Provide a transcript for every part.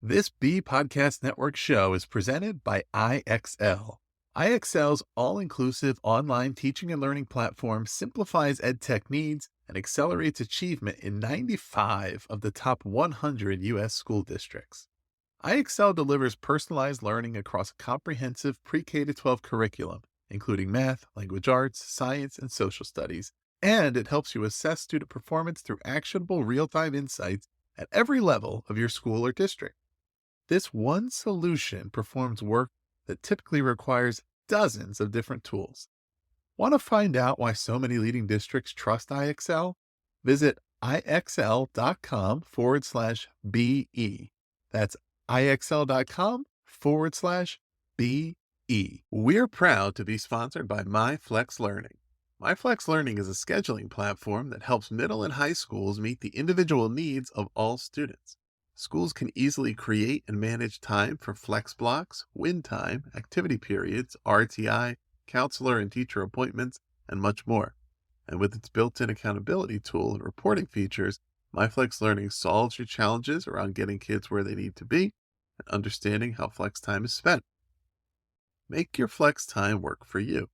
This B Podcast Network show is presented by IXL. IXL's all-inclusive online teaching and learning platform simplifies edtech needs and accelerates achievement in 95 of the top 100 U.S. school districts. IXL delivers personalized learning across a comprehensive pre-K to 12 curriculum, including math, language arts, science, and social studies, and it helps you assess student performance through actionable real-time insights at every level of your school or district. This one solution performs work that typically requires dozens of different tools. Want to find out why so many leading districts trust IXL? Visit ixl.com/BE. That's ixl.com/BE. We're proud to be sponsored by MyFlex Learning. MyFlex Learning is a scheduling platform that helps middle and high schools meet the individual needs of all students. Schools can easily create and manage time for flex blocks, win time, activity periods, RTI, counselor and teacher appointments, and much more. And with its built-in accountability tool and reporting features, MyFlex Learning solves your challenges around getting kids where they need to be and understanding how flex time is spent. Make your flex time work for you.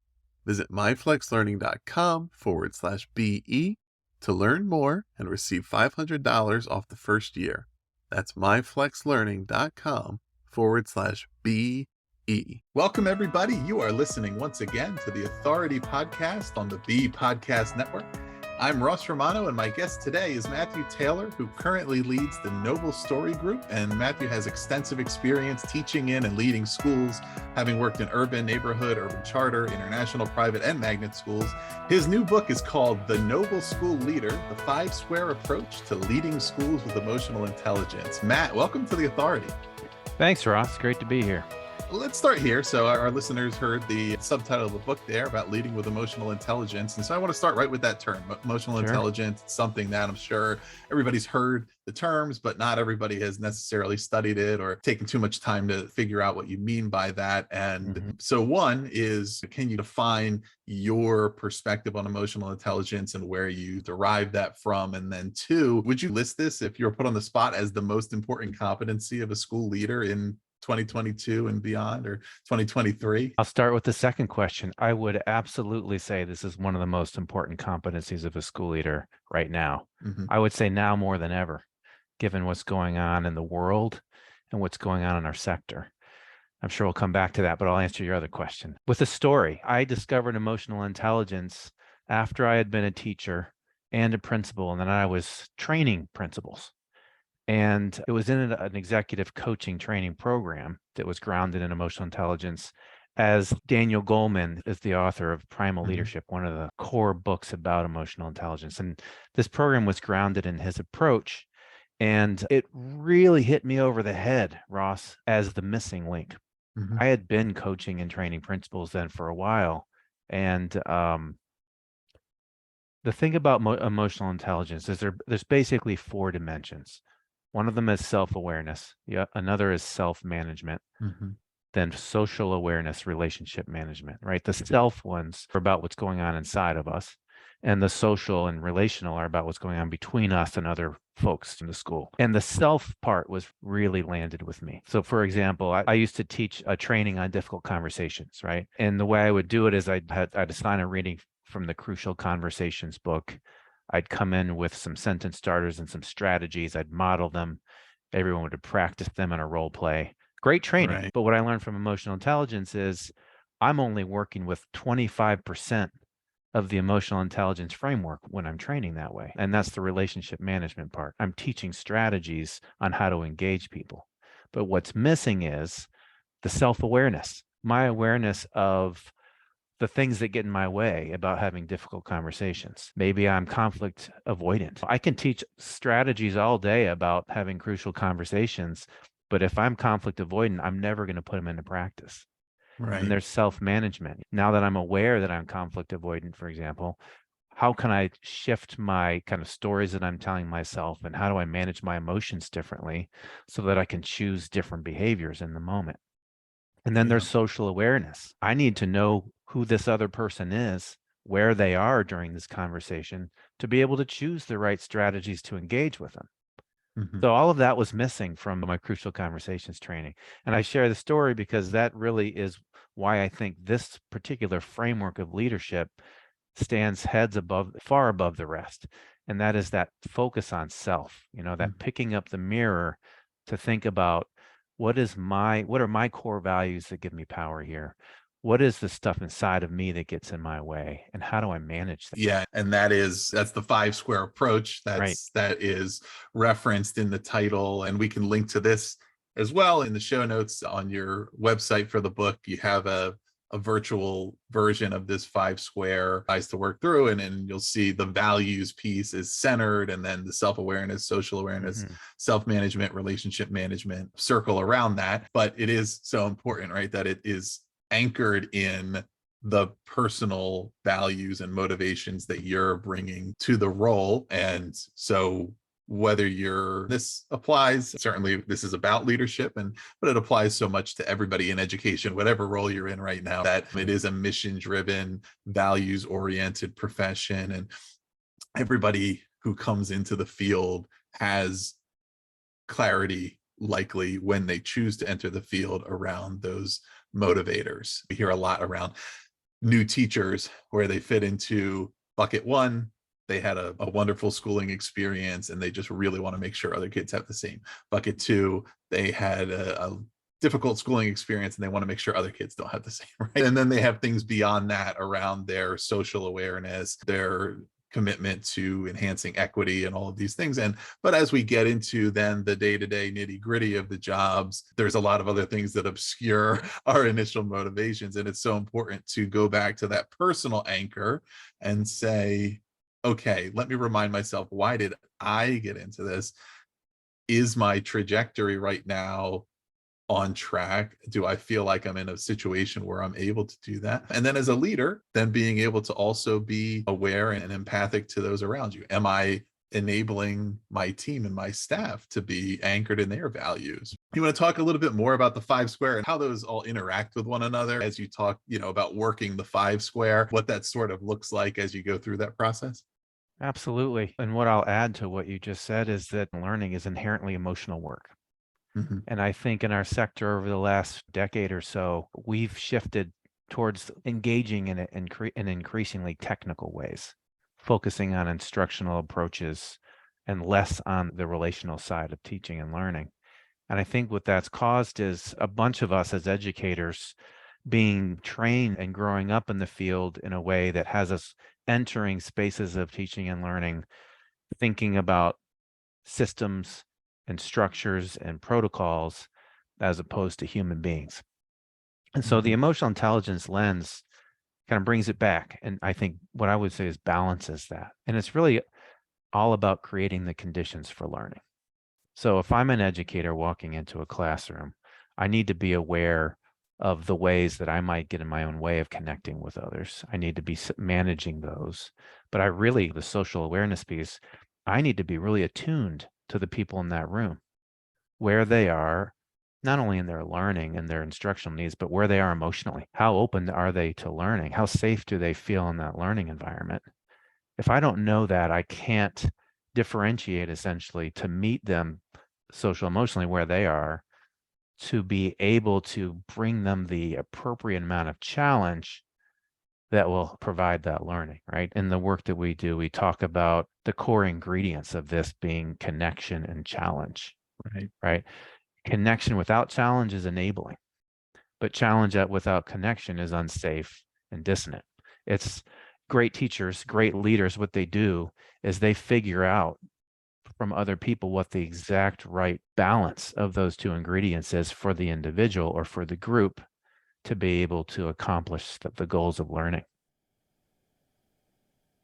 Visit myflexlearning.com/BE to learn more and receive $500 off the first year. That's myflexlearning.com/BE. Welcome, everybody. You are listening once again to the Authority Podcast on the B Podcast Network. I'm Ross Romano, and my guest today is Matthew Taylor, who currently leads the Noble Story Group. And Matthew has extensive experience teaching in and leading schools, having worked in urban, neighborhood, urban charter, international, private, and magnet schools. His new book is called The Noble School Leader, The 5-Square Approach to Leading Schools with Emotional Intelligence. Matt, welcome to the Authority. Thanks, Ross. Great to be here. Let's start here. So our listeners heard the subtitle of the book there about leading with emotional intelligence. And so I want to start right with that term, emotional intelligence. It's something that I'm sure everybody's heard the terms, but not everybody has necessarily studied it or taken too much time to figure out what you mean by that. And so one is, can you define your perspective on emotional intelligence and where you derive that from? And then two, would you list this, if you're put on the spot, as the most important competency of a school leader in 2022 and beyond, or 2023? I'll start with the second question. I would absolutely say this is one of the most important competencies of a school leader right now. I would say now more than ever, given what's going on in the world and what's going on in our sector. I'm sure we'll come back to that, but I'll answer your other question. With a story, I discovered emotional intelligence after I had been a teacher and a principal, and then I was training principals. And it was in an executive coaching training program that was grounded in emotional intelligence, as Daniel Goleman is the author of Primal Leadership, one of the core books about emotional intelligence. And this program was grounded in his approach. And it really hit me over the head, Ross, as the missing link. I had been coaching and training principals then for a while. And the thing about emotional intelligence is there's basically 4 dimensions. One of them is self-awareness. Another is self-management. Then social awareness, relationship management, right? The self ones are about what's going on inside of us. And the social and relational are about what's going on between us and other folks in the school. And the self part was really landed with me. So for example, I used to teach a training on difficult conversations, right? And the way I would do it is I'd assign a reading from the Crucial Conversations book. I'd come in with some sentence starters and some strategies. I'd model them. Everyone would practice them in a role play. Great training. Right. But what I learned from emotional intelligence is I'm only working with 25% of the emotional intelligence framework when I'm training that way. And that's the relationship management part. I'm teaching strategies on how to engage people. But what's missing is the self-awareness, my awareness of the things that get in my way about having difficult conversations. Maybe I'm conflict avoidant. I can teach strategies all day about having crucial conversations, but if I'm conflict avoidant, I'm never going to put them into practice. Right. And there's self-management. Now that I'm aware that I'm conflict avoidant, for example, how can I shift my kind of stories that I'm telling myself, and how do I manage my emotions differently so that I can choose different behaviors in the moment? And then there's social awareness. I need to know who this other person is, where they are during this conversation, to be able to choose the right strategies to engage with them. Mhm. So all of that was missing from my Crucial Conversations training. And I share the story because that really is why I think this particular framework of leadership stands heads above, far above the rest. And that is that focus on self, that picking up the mirror to think about what are my core values that give me power here? What is the stuff inside of me that gets in my way? And how do I manage that? Yeah, and that's the five square approach Right. that is referenced in the title, and we can link to this as well in the show notes on your website for the book. You have a virtual version of this five square eyes to work through, and you'll see the values piece is centered, and then the self-awareness, social awareness, Mhm. self-management, relationship management circle around that. But it is so important, right, that it is anchored in the personal values and motivations that you're bringing to the role. And so whether you're this applies, certainly this is about leadership, and but it applies so much to everybody in education, whatever role you're in right now, that it is a mission driven, values oriented profession, and everybody who comes into the field has clarity, likely when they choose to enter the field, around those motivators. We hear a lot around new teachers where they fit into bucket one. They had a wonderful schooling experience and they just really want to make sure other kids have the same. Bucket two, they had a difficult schooling experience and they want to make sure other kids don't have the same, right? And then they have things beyond that around their social awareness, their commitment to enhancing equity and all of these things. And but as we get into then the day-to-day nitty-gritty of the jobs, there's a lot of other things that obscure our initial motivations, and it's so important to go back to that personal anchor and say, okay, let me remind myself, why did I get into this? Is my trajectory right now on track? Do I feel like I'm in a situation where I'm able to do that? And then as a leader, then being able to also be aware and empathic to those around you. Am I enabling my team and my staff to be anchored in their values? You want to talk a little bit more about the five square and how those all interact with one another as you talk, about working the five square, what that sort of looks like as you go through that process? Absolutely. And what I'll add to what you just said is that learning is inherently emotional work. Mhm. And I think in our sector over the last decade or so, we've shifted towards engaging in it in increasingly technical ways, focusing on instructional approaches and less on the relational side of teaching and learning. And I think what that's caused is a bunch of us as educators being trained and growing up in the field in a way that has us entering spaces of teaching and learning, thinking about systems and structures and protocols as opposed to human beings. And so the Mhm. emotional intelligence lens kind of brings it back. And I think what I would say is balances that. And it's really all about creating the conditions for learning. So if I'm an educator walking into a classroom, I need to be aware of the ways that I might get in my own way of connecting with others. I need to be managing those. But the social awareness piece, I need to be really attuned to the people in that room, where they are, not only in their learning and their instructional needs, but where they are emotionally. How open are they to learning? How safe do they feel in that learning environment? If I don't know that, I can't differentiate essentially to meet them social emotionally where they are, to be able to bring them the appropriate amount of challenge that will provide that learning, right? In the work that we do, we talk about the core ingredients of this being connection and challenge, Right. right? Connection without challenge is enabling, but challenge without connection is unsafe and dissonant. It's great teachers, great leaders. What they do is they figure out from other people what the exact right balance of those two ingredients is for the individual or for the group to be able to accomplish the goals of learning.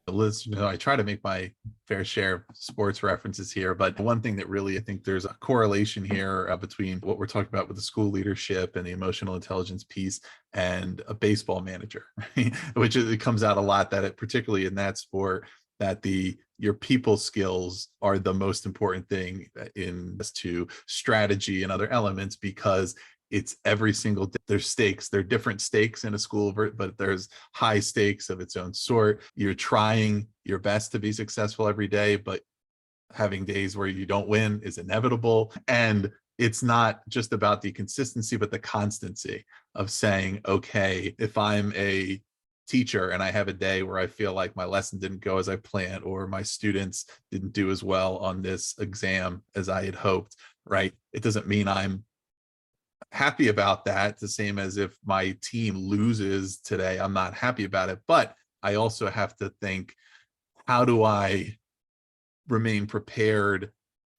Liz, I try to make my fair share of sports references here, but one thing that really I think there's a correlation here between what we're talking about with the school leadership and the emotional intelligence piece and a baseball manager, right? Which it comes out a lot that particularly in that sport, that your people skills are the most important thing in to strategy and other elements, because it's every single day. There's stakes. There are different stakes in a school, but there's high stakes of its own sort. You're trying your best to be successful every day, but having days where you don't win is inevitable. And it's not just about the consistency, but the constancy of saying, okay, if I'm a teacher and I have a day where I feel like my lesson didn't go as I planned, or my students didn't do as well on this exam as I had hoped, right? It doesn't mean I'm happy about that. The same as if my team loses today, I'm not happy about it. But I also have to think, how do I remain prepared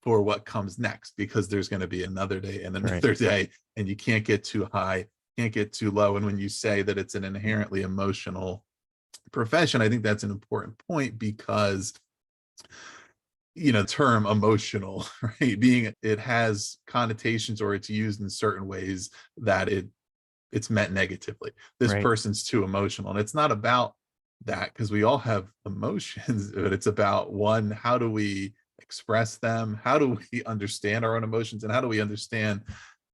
for what comes next? Because there's going to be another day and Right. another day, and you can't get too high, can't get too low. And when you say that it's an inherently emotional profession, I think that's an important point, because term emotional, right, being, it has connotations, or it's used in certain ways that it's meant negatively. This Right. person's too emotional, and it's not about that, because we all have emotions, but it's about, one, how do we express them, how do we understand our own emotions, and how do we understand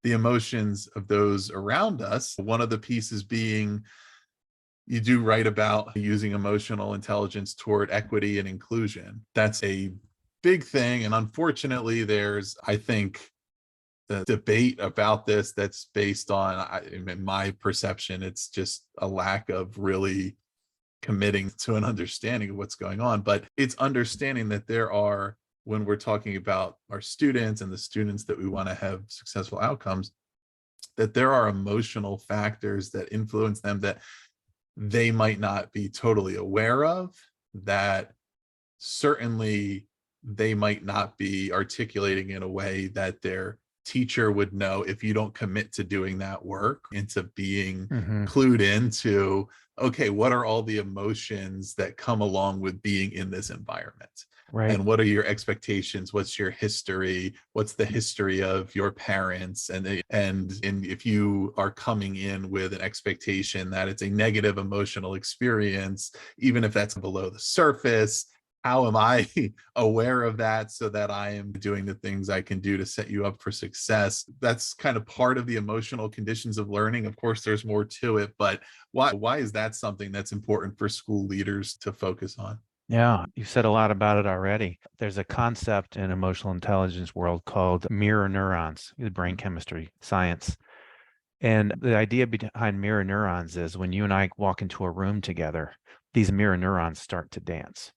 the emotions of those around us. One of the pieces being, you do write about using emotional intelligence toward equity and inclusion. That's a big thing, and unfortunately there's, I think, the debate about this that's based on, in my perception, it's just a lack of really committing to an understanding of what's going on. But it's understanding that there are, when we're talking about our students and the students that we want to have successful outcomes, that there are emotional factors that influence them that they might not be totally aware of, that certainly they might not be articulating in a way that their teacher would know, if you don't commit to doing that work, into being Hmm. clued into, okay, what are all the emotions that come along with being in this environment? Right. And what are your expectations? What's your history? What's the history of your parents? And if you are coming in with an expectation that it's a negative emotional experience, even if that's below the surface, how am I aware of that, so that I am doing the things I can do to set you up for success? That's kind of part of the emotional conditions of learning. Of course, there's more to it, but why is that something that's important for school leaders to focus on? Yeah, you've said a lot about it already. There's a concept in emotional intelligence world called mirror neurons, the brain chemistry science. And the idea behind mirror neurons is when you and I walk into a room together, these mirror neurons start to dance.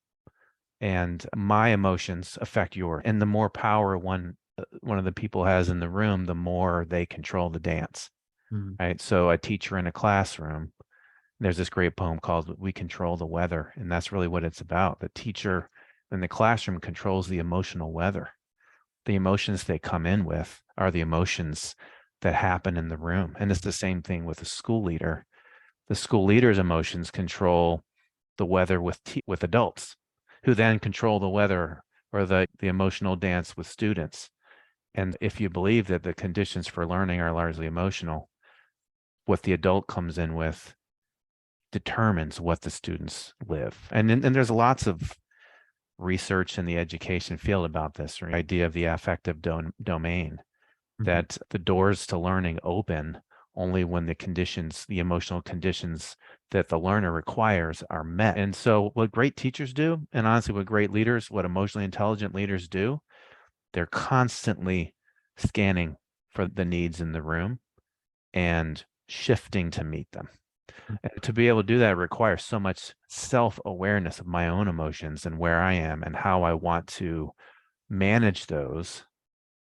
And my emotions affect yours. And the more power one of the people has in the room, the more they control the dance. Mm. Right. So a teacher in a classroom, there's this great poem called We Control the Weather. And that's really what it's about. The teacher in the classroom controls the emotional weather. The emotions they come in with are the emotions that happen in the room. And it's the same thing with a school leader. The school leader's emotions control the weather with adults, who then control the weather or the emotional dance with students. And if you believe that the conditions for learning are largely emotional, what the adult comes in with determines what the students live. And there's lots of research in the education field about this, or idea of the affective domain, Mhm. that the doors to learning open only when the emotional conditions that the learner requires are met. And so what great teachers do, and honestly, what emotionally intelligent leaders do, they're constantly scanning for the needs in the room and shifting to meet them. And to be able to do that requires so much self-awareness of my own emotions and where I am and how I want to manage those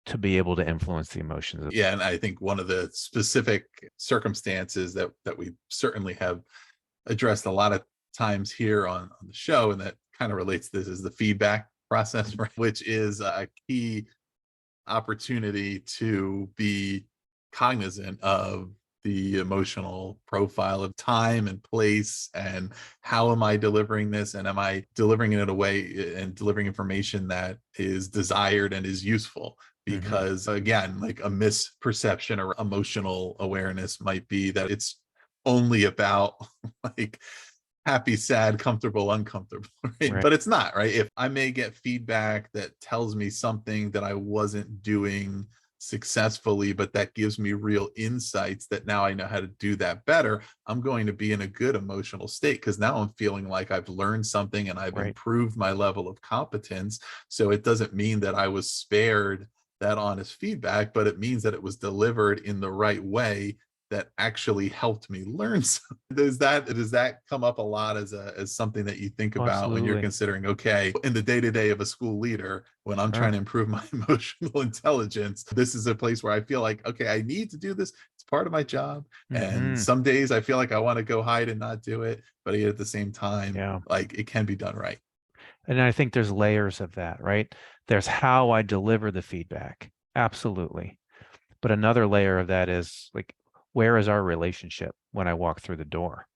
to be able to influence the emotions. Yeah, and I think one of the specific circumstances that we certainly have addressed a lot of times here on the show, and that kind of relates to this, is the feedback process, right? Which is a key opportunity to be cognizant of the emotional profile of time and place, and how am I delivering this, and am I delivering it in a way and delivering information that is desired and is useful. Mhm. Because again, like, a misperception or emotional awareness might be that it's only about like happy, sad, comfortable, uncomfortable, right? Right. But it's not, right? If I may get feedback that tells me something that I wasn't doing successfully, but that gives me real insights that now I know how to do that better, I'm going to be in a good emotional state because now I'm feeling like I've learned something and I've Right. improved my level of competence. So it doesn't mean that I was spared that honest feedback, but it means that it was delivered in the right way that actually helped me learn something. Does that come up a lot as something that you think Oh, about when you're absolutely. considering, okay, in the day-to-day of a school leader, when I'm trying Sure. to improve my emotional intelligence, this is a place where I feel like, okay, I need to do this. It's part of my job. And Hmm. some days I feel like I want to go hide and not do it, but yet at the same time, Yeah. like it can be done right. And I think there's layers of that, right? There's how I deliver the feedback. Absolutely. But another layer of that is like, where is our relationship when I walk through the door?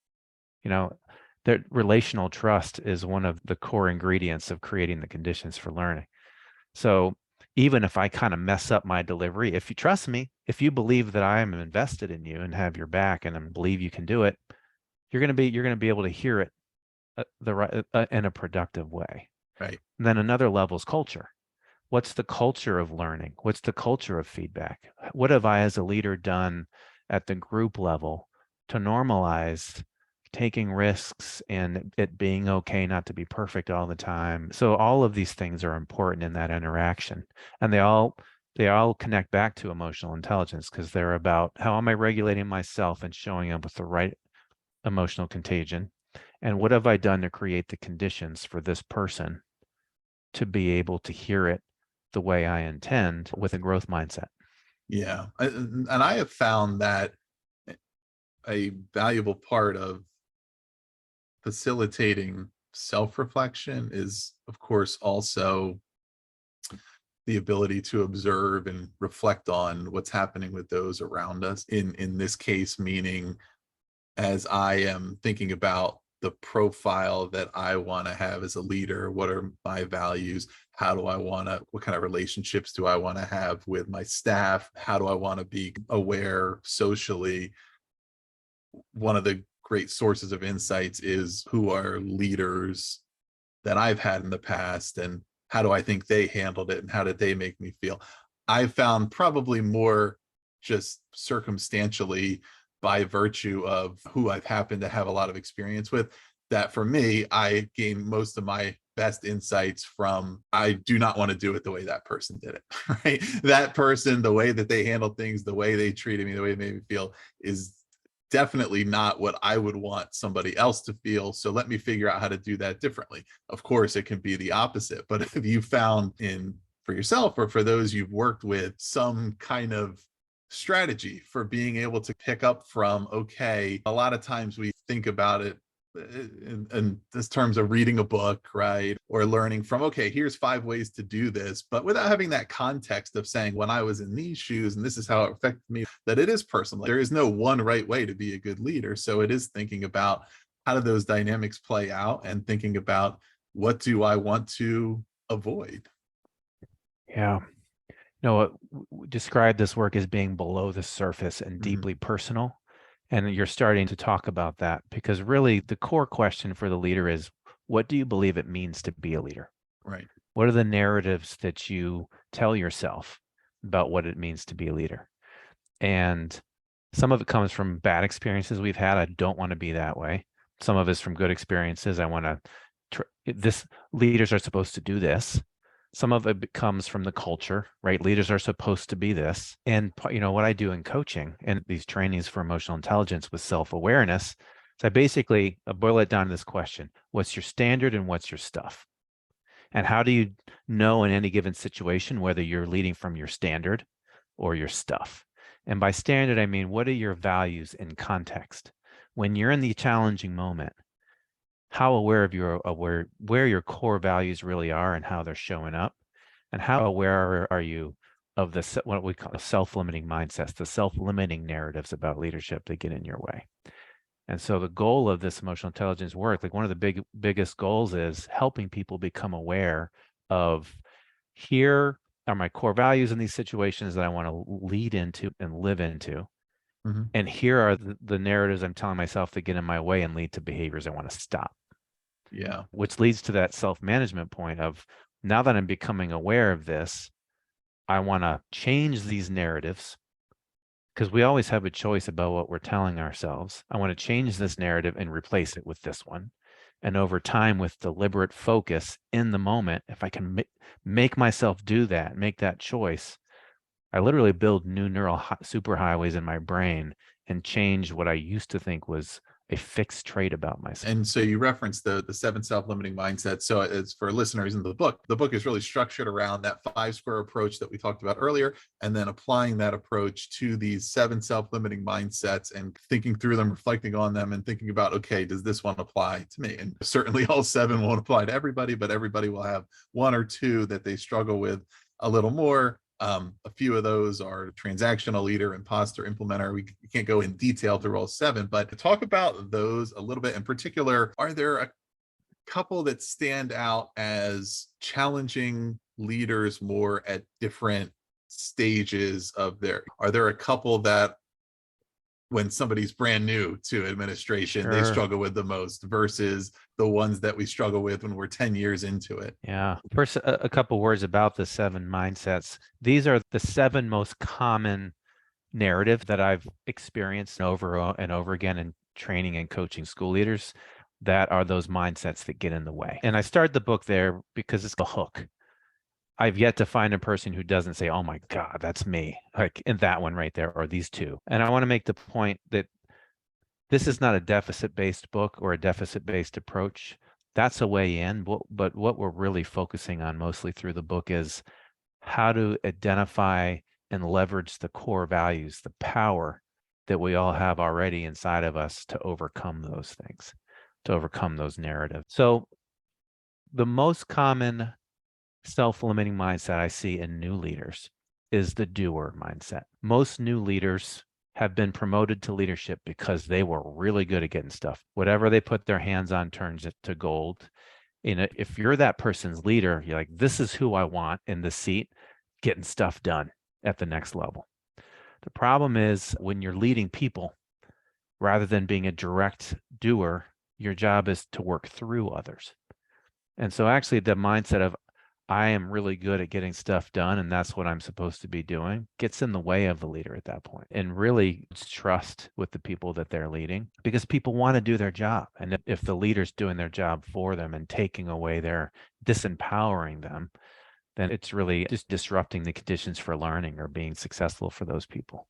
You know, that relational trust is one of the core ingredients of creating the conditions for learning. So even if I kind of mess up my delivery, if you trust me, if you believe that I am invested in you and have your back and I believe you can do it, you're going to be able to hear it the right in a productive way. Right. And then another level is culture. What's the culture of learning? What's the culture of feedback? What have I as a leader done at the group level to normalize taking risks and it being okay not to be perfect all the time? So all of these things are important in that interaction. And they all connect back to emotional intelligence because they're about how am I regulating myself and showing up with the right emotional contagion? And what have I done to create the conditions for this person to be able to hear it the way I intend with a growth mindset? Yeah. And I have found that a valuable part of facilitating self-reflection is, of course, also the ability to observe and reflect on what's happening with those around us. In this case, meaning as I am thinking about the profile that I want to have as a leader, what are my values? How do I want to, what kind of relationships do I want to have with my staff? How do I want to be aware socially? One of the great sources of insights is who are leaders that I've had in the past and how do I think they handled it and how did they make me feel? I found probably more just circumstantially by virtue of who I've happened to have a lot of experience with that for me, I gain most of my best insights from I do not want to do it the way that person did it, right? That person, the way that they handled things, the way they treated me, the way they made me feel is definitely not what I would want somebody else to feel. So let me figure out how to do that differently. Of course, it can be the opposite, but if you found in for yourself or for those you've worked with some kind of strategy for being able to pick up from, okay, a lot of times we think about it in this terms of reading a book, right? Or learning from, okay, here's 5 ways to do this, but without having that context of saying, when I was in these shoes and this is how it affected me, that it is personal. There is no one right way to be a good leader. So it is thinking about how do those dynamics play out and thinking about what do I want to avoid? Yeah. No, describe this work as being below the surface and Mhm. deeply personal. And you're starting to talk about that because really the core question for the leader is, what do you believe it means to be a leader? Right. What are the narratives that you tell yourself about what it means to be a leader? And some of it comes from bad experiences we've had. I don't want to be that way. Some of it's from good experiences. I want to, this leaders are supposed to do this. Some of it comes from the culture, right? Leaders are supposed to be this. And, what I do in coaching and these trainings for emotional intelligence with self-awareness, so I boil it down to this question: what's your standard and what's your stuff? And how do you know in any given situation whether you're leading from your standard or your stuff? And by standard, I mean, what are your values in context? When you're in the challenging moment, how aware of where your core values really are and how they're showing up? And how aware are you of what we call self-limiting mindsets, the self-limiting narratives about leadership that get in your way? And so the goal of this emotional intelligence work, like one of the biggest goals is helping people become aware of, here are my core values in these situations that I want to lead into and live into. Mhm. And here are the narratives I'm telling myself that get in my way and lead to behaviors I want to stop, Yeah. which leads to that self-management point of, now that I'm becoming aware of this, I want to change these narratives because we always have a choice about what we're telling ourselves. I want to change this narrative and replace it with this one. And over time, with deliberate focus in the moment, if I can make myself do that, make that choice, I literally build new neural superhighways in my brain and change what I used to think was a fixed trait about myself. And so you referenced the 7 self-limiting mindsets. So it's for listeners in the book is really structured around that 5 square approach that we talked about earlier, and then applying that approach to these 7 self-limiting mindsets and thinking through them, reflecting on them, and thinking about, okay, does this one apply to me? And certainly all 7 won't apply to everybody, but everybody will have 1 or 2 that they struggle with a little more. A few of those are transactional leader, imposter, implementer. We can't go in detail through all 7, but to talk about those a little bit in particular, are there a couple that stand out as challenging leaders more at different stages of are there a couple that when somebody's brand new to administration, they Sure. struggle with the most versus the ones that we struggle with when we're 10 years into it? Yeah. First, a couple words about the 7 mindsets. These are the 7 most common narrative that I've experienced over and over again in training and coaching school leaders. That are those mindsets that get in the way. And I started the book there because it's a hook. I've yet to find a person who doesn't say, oh my God, that's me, like in that one right there, or these 2. And I want to make the point that this is not a deficit-based book or a deficit-based approach. That's a way in, but what we're really focusing on mostly through the book is how to identify and leverage the core values, the power that we all have already inside of us to overcome those things, to overcome those narratives. So the most common self-limiting mindset I see in new leaders is the doer mindset. Most new leaders have been promoted to leadership because they were really good at getting stuff. Whatever they put their hands on turns it to gold. If you're that person's leader, you're like, this is who I want in the seat, getting stuff done at the next level. The problem is when you're leading people, rather than being a direct doer, your job is to work through others. And so actually the mindset of I am really good at getting stuff done and that's what I'm supposed to be doing gets in the way of the leader at that point. And really it's trust with the people that they're leading because people want to do their job. And if the leader's doing their job for them and taking away their disempowering them, then it's really just disrupting the conditions for learning or being successful for those people.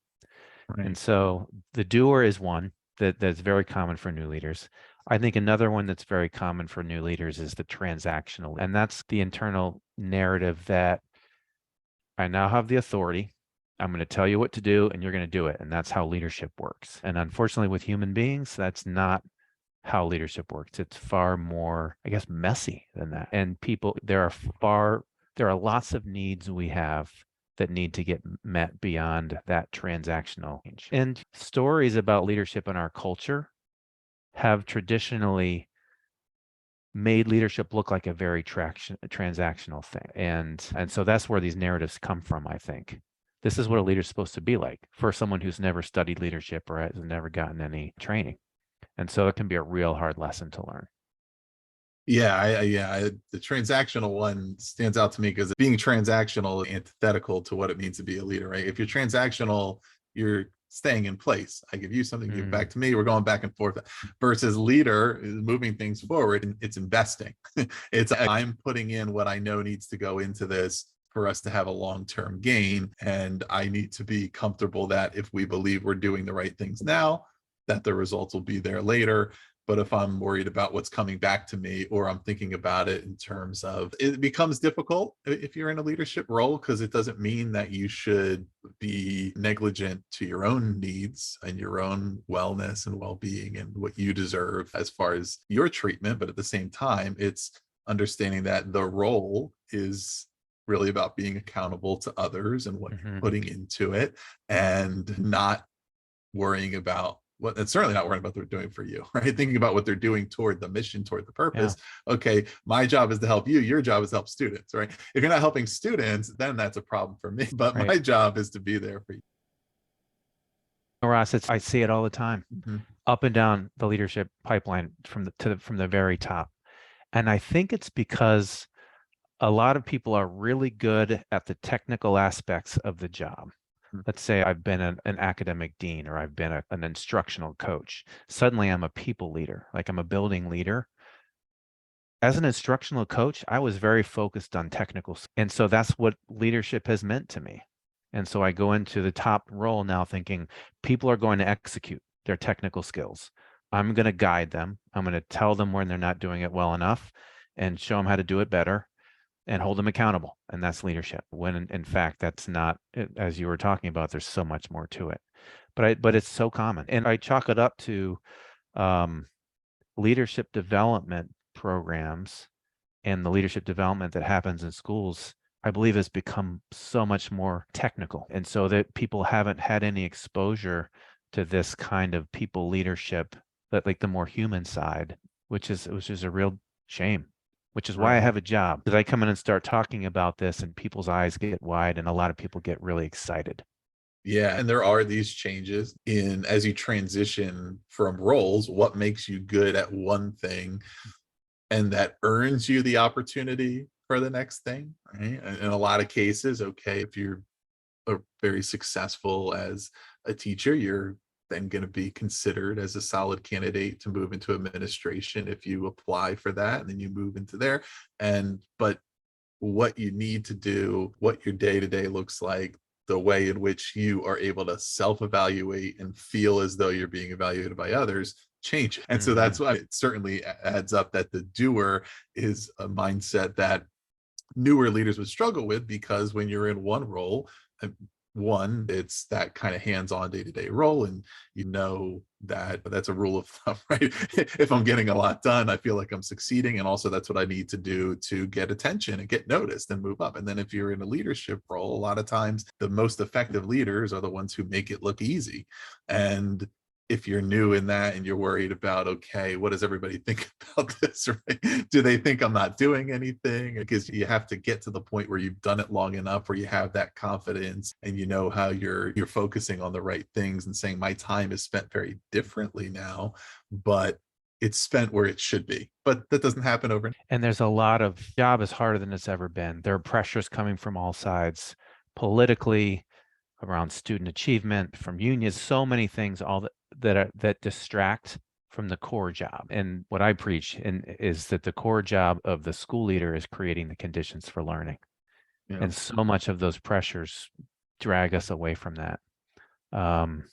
Right. And so the doer is one that's very common for new leaders. I think another one that's very common for new leaders is the transactional, and that's the internal narrative that I now have the authority. I'm going to tell you what to do and you're going to do it. And that's how leadership works. And unfortunately, with human beings, that's not how leadership works. It's far more, I guess, messy than that. And there are lots of needs we have that need to get met beyond that transactional change. And stories about leadership in our culture have traditionally made leadership look like a very transactional thing. And so that's where these narratives come from, I think. This is what a leader's supposed to be like for someone who's never studied leadership or has never gotten any training. And so it can be a real hard lesson to learn. Yeah, the transactional one stands out to me because being transactional is antithetical to what it means to be a leader, right? If you're transactional, you're staying in place. I give you something, give back to me. We're going back and forth. Versus leader is moving things forward, and it's investing. It's I'm putting in what I know needs to go into this for us to have a long-term gain, and I need to be comfortable that if we believe we're doing the right things now, that the results will be there later. But if I'm worried about what's coming back to me, or I'm thinking about it in terms of, it becomes difficult if you're in a leadership role, because it doesn't mean that you should be negligent to your own needs and your own wellness and well-being and what you deserve as far as your treatment. But at the same time, it's understanding that the role is really about being accountable to others and what you're putting into it, and not worrying about what, and certainly not worrying about what they're doing for you, right? Thinking about what they're doing toward the mission, toward the purpose. Yeah. Okay, my job is to help you. Your job is to help students, right? If you're not helping students, then that's a problem for me. But my job is to be there for you. Ross, I see it all the time, up and down the leadership pipeline from the very top. And I think it's because A lot of people are really good at the technical aspects of the job. Mm. Let's say I've been an academic dean or I've been an instructional coach. Suddenly I'm a people leader, like I'm a building leader. As an instructional coach, I was very focused on technical. And so that's what leadership has meant to me. And so I go into the top role now thinking people are going to execute their technical skills. I'm going to guide them. I'm going to tell them when they're not doing it well enough and show them how to do it better and hold them accountable. And that's leadership. When in fact, that's not, as you were talking about, there's so much more to it. But it's so common. And I chalk it up to um, leadership development programs and the leadership development that happens in schools, I believe has become so much more technical. And so that people haven't had any exposure to this kind of people leadership, that like the more human side, which is a real shame, which is why I Right. have a job. Because I come in and start talking about this and people's eyes get wide and a lot of people get really excited. Yeah, and there are these changes in as you transition from roles, what makes you good at one thing and that earns you the opportunity for the next thing, right? In a lot of cases, okay, if you're very successful as a teacher, you're then going to be considered as a solid candidate to move into administration if you apply for that and then you move into there. And but what you need to do, what your day to day looks like, the way in which you are able to self evaluate and feel as though you're being evaluated by others change. And so Mm-hmm. that's why it certainly adds up that the doer is a mindset that newer leaders would struggle with because when you're in one role, uh, one, it's that kind of hands-on day-to-day role, and you know that that's a rule of thumb, right? If I'm getting a lot done, I feel like I'm succeeding, and also that's what I need to do to get attention and get noticed and move up. And then if you're in a leadership role, a lot of times the most effective leaders are the ones who make it look easy. And if you're new in that and you're worried about, okay, what does everybody think about this, right? Do they think I'm not doing anything? Because you have to get to the point where you've done it long enough where you have that confidence and you know how you're focusing on the right things and saying my time is spent very differently now, but it's spent where it should be. But that doesn't happen over. And there's a lot of job is harder than it's ever been. There are pressures coming from all sides, politically, around student achievement, from unions, so many things, all that distract from the core job. And what I preach is that the core job of the school leader is creating the conditions for learning. Yeah. And so much of those pressures drag us away from that. Um,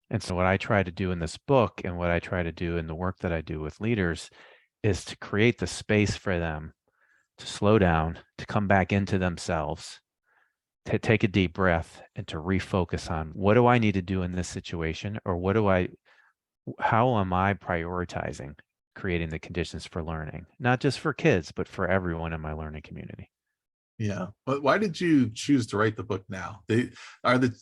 and so what I try to do in this book and what I try to do in the work that I do with leaders is to create the space for them to slow down, to come back into themselves, to take a deep breath and to refocus on what do I need to do in this situation, or how am I prioritizing creating the conditions for learning, not just for kids, but for everyone in my learning community. Yeah. But why did you choose to write the book now? Do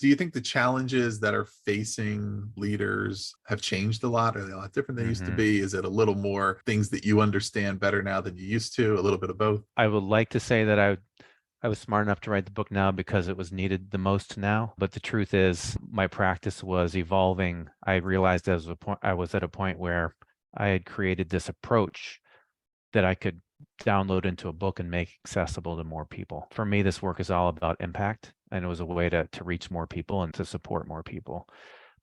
you think the challenges that are facing leaders have changed a lot? Are they a lot different than they used to Hmm. be? Is it a little more things that you understand better now than you used to? A little bit of both? I would like to say that I was smart enough to write the book now because it was needed the most now. But the truth is, my practice was evolving. I realized I was at a point where I had created this approach that I could download into a book and make accessible to more people. For me, this work is all about impact, and it was a way to reach more people and to support more people.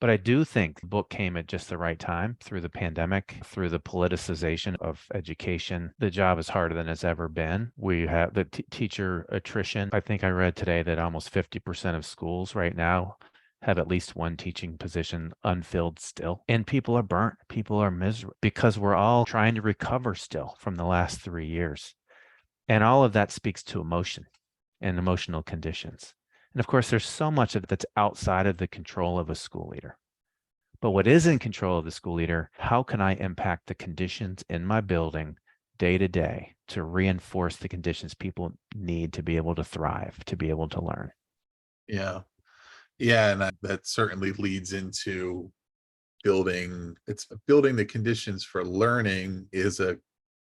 But I do think the book came at just the right time through the pandemic, through the politicization of education. The job is harder than it's ever been. We have the teacher attrition. I think I read today that almost 50% of schools right now have at least one teaching position unfilled still. And people are burnt. People are miserable because we're all trying to recover still from the last 3 years. And all of that speaks to emotion and emotional conditions. And of course, there's so much of it that's outside of the control of a school leader. But what is in control of the school leader, how can I impact the conditions in my building day to day to reinforce the conditions people need to be able to thrive, to be able to learn? Yeah. Yeah. And that certainly leads into building the conditions for learning is a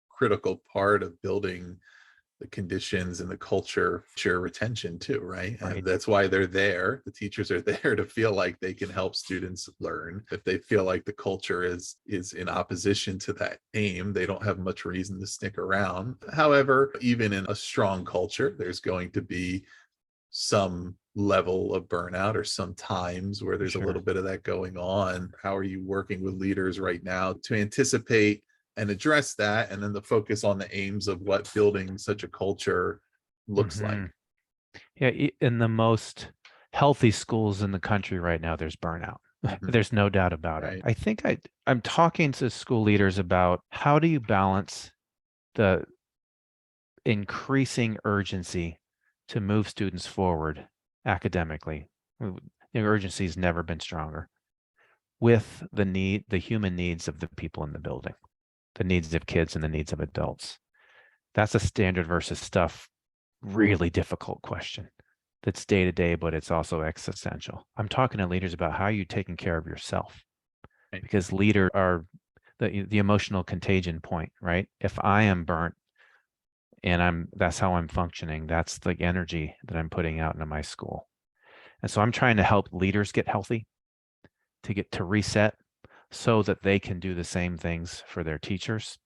critical part of building the conditions and the culture for retention too, right? And Right. that's why they're there. The teachers are there to feel like they can help students learn. If they feel like the culture is in opposition to that aim, they don't have much reason to stick around. However, even in a strong culture, there's going to be some level of burnout or some times where there's a Sure. little bit of that going on. How are you working with leaders right now to anticipate and address that, and then the focus on the aims of what building such a culture looks Hmm. like? Yeah, in the most healthy schools in the country right now, there's burnout. Mhm. There's no doubt about it. Right. I think I'm talking to school leaders about how do you balance the increasing urgency to move students forward academically. The urgency has never been stronger with the human needs of the people in the building, the needs of kids and the needs of adults. That's a standard versus stuff, really difficult question that's day to day, but it's also existential. I'm talking to leaders about how you taking care of yourself Right. because leaders are the emotional contagion point, right? If I am burnt and that's how I'm functioning, that's the energy that I'm putting out into my school. And so I'm trying to help leaders get healthy, to get to reset so that they can do the same things for their teachers,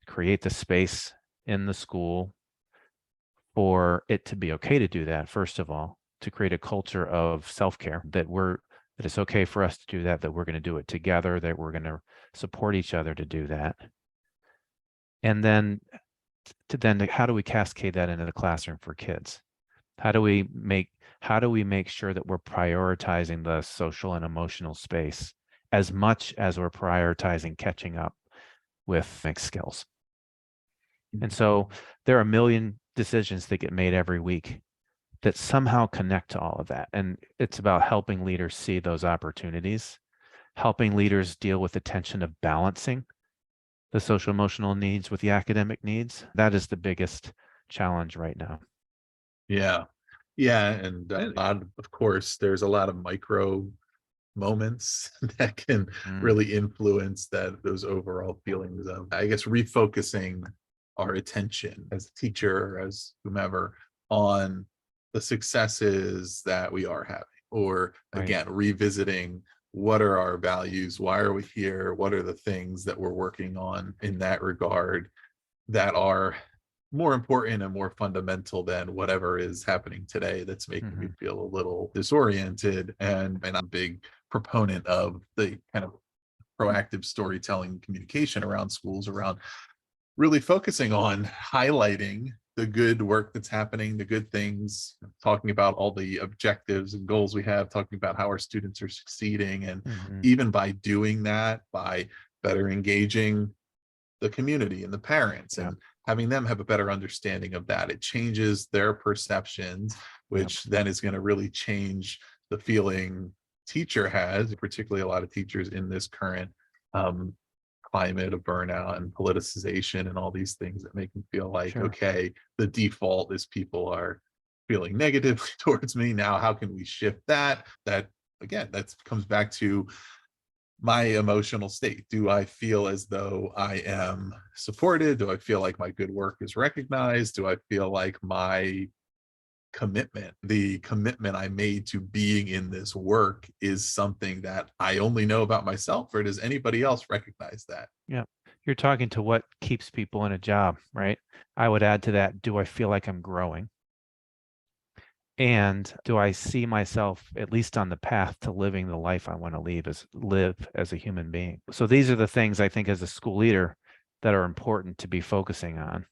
create the space in the school for it to be okay to do that, first of all, to create a culture of self-care that it's okay for us to do that, that we're going to do it together, that we're going to support each other to do that. And then how do we cascade that into the classroom for kids? How do we make sure that we're prioritizing the social and emotional space as much as we're prioritizing catching up with mixed skills? And so there are a million decisions that get made every week that somehow connect to all of that. And it's about helping leaders see those opportunities, helping leaders deal with the tension of balancing the social emotional needs with the academic needs. That is the biggest challenge right now. Yeah. Yeah, and a lot of course, there's a lot of micro moments that can Mm, really influence those overall feelings of, I guess, refocusing our attention as a teacher or as whomever on the successes that we are having, or right. again, revisiting what are our values, why are we here, what are the things that we're working on in that regard that are more important and more fundamental than whatever is happening today that's making me Hmm. feel a little disoriented. And I'm a big proponent of the kind of proactive storytelling communication around schools, around really focusing on highlighting the good work that's happening, the good things, talking about all the objectives and goals we have, talking about how our students are succeeding. And Hmm. even by doing that, by better engaging the community and the parents Yeah. and having them have a better understanding of that, it changes their perceptions, Yeah. which then is going to really change the feeling teacher has, particularly a lot of teachers in this current um, climate of burnout and politicization and all these things that make them feel like, Sure. okay, the default is people are feeling negatively towards me. Now how can we shift that? That again, that comes back to my emotional state. Do I feel as though I am supported? Do I feel like my good work is recognized? Do I feel like my commitment, the commitment I made to being in this work, is something that I only know about myself, or does anybody else recognize that? Yeah. You're talking to what keeps people in a job, right? I would add to that, do I feel like I'm growing? And do I see myself at least on the path to living the life I want to live as a human being? So these are the things I think as a school leader that are important to be focusing on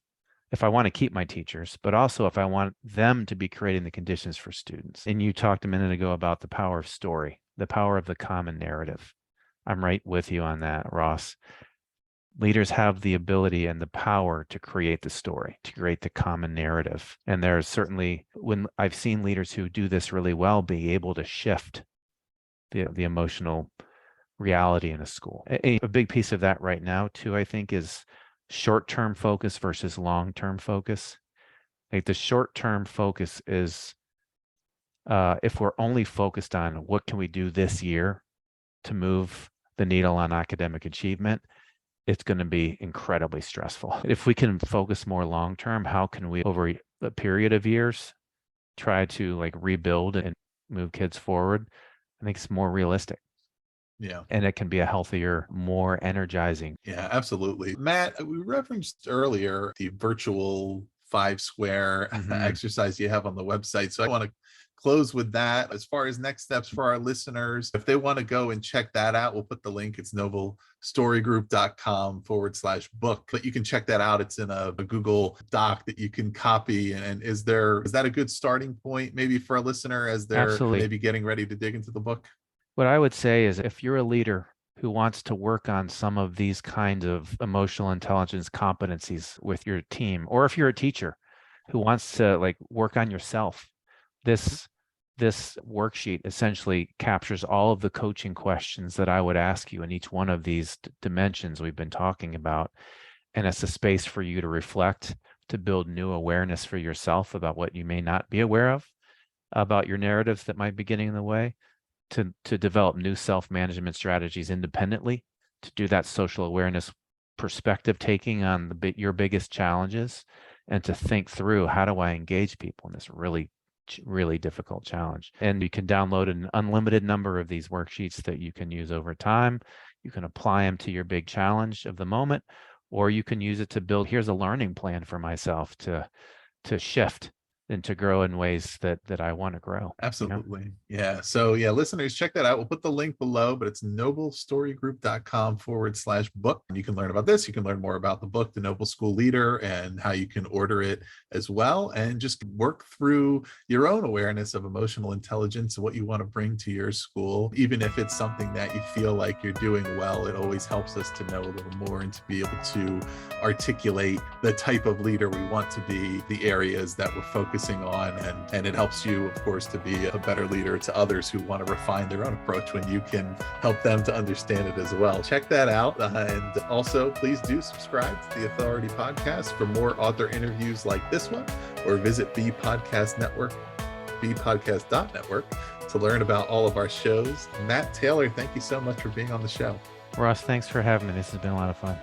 if I want to keep my teachers, but also if I want them to be creating the conditions for students. And you talked a minute ago about the power of story, the power of the common narrative. I'm right with you on that, Ross. Leaders have the ability and the power to create the story, to create the common narrative. And there's certainly, when I've seen leaders who do this really well, be able to shift the emotional reality in a school. A big piece of that right now, too, I think, is short-term focus versus long-term focus. Like the short-term focus is if we're only focused on what can we do this year to move the needle on academic achievement, it's going to be incredibly stressful. If we can focus more long term, how can we, over a period of years, try to like rebuild and move kids forward? I think it's more realistic. Yeah. And it can be a healthier, more energizing. Yeah, absolutely. Matt, we referenced earlier the virtual 5 square Mhm. exercise you have on the website. So I want to close with that. As far as next steps for our listeners, if they want to go and check that out, we'll put the link. It's noblestorygroup.com/book. But you can check that out. It's in a Google Doc that you can copy. And is that a good starting point maybe for a listener as they're Absolutely. maybe getting ready to dig into the book? What I would say is if you're a leader who wants to work on some of these kinds of emotional intelligence competencies with your team, or if you're a teacher who wants to like work on yourself, this this worksheet essentially captures all of the coaching questions that I would ask you in each one of these dimensions we've been talking about. And it's a space for you to reflect, to build new awareness for yourself about what you may not be aware of, about your narratives that might be getting in the way, to develop new self-management strategies independently, to do that social awareness perspective taking on your biggest challenges, and to think through how do I engage people in this really difficult challenge. And you can download an unlimited number of these worksheets that you can use over time. You can apply them to your big challenge of the moment, or you can use it to build, here's a learning plan for myself to shift and to grow in ways that I want to grow. Absolutely. Yeah. So yeah, listeners, check that out. We'll put the link below, but it's noblestorygroup.com/book. And you can learn about this. You can learn more about the book, The Noble School Leader, and how you can order it as well. And just work through your own awareness of emotional intelligence and what you want to bring to your school. Even if it's something that you feel like you're doing well, it always helps us to know a little more and to be able to articulate the type of leader we want to be, the areas that we're focusing on. And it helps you, of course, to be a better leader to others who want to refine their own approach when you can help them to understand it as well. Check that out. And also, please do subscribe to the Authority Podcast for more author interviews like this one, or visit bpodcast.network to learn about all of our shows. Matt Taylor, thank you so much for being on the show. Ross, thanks for having me. This has been a lot of fun.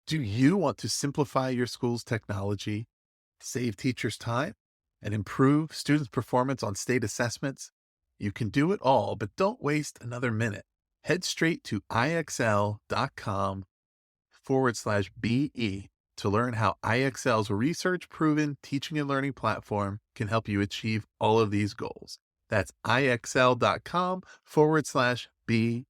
Do you want to simplify your school's technology, save teachers time, and improve students' performance on state assessments? You can do it all, but don't waste another minute. Head straight to ixl.com/BE to learn how IXL's research-proven teaching and learning platform can help you achieve all of these goals. That's ixl.com/BE.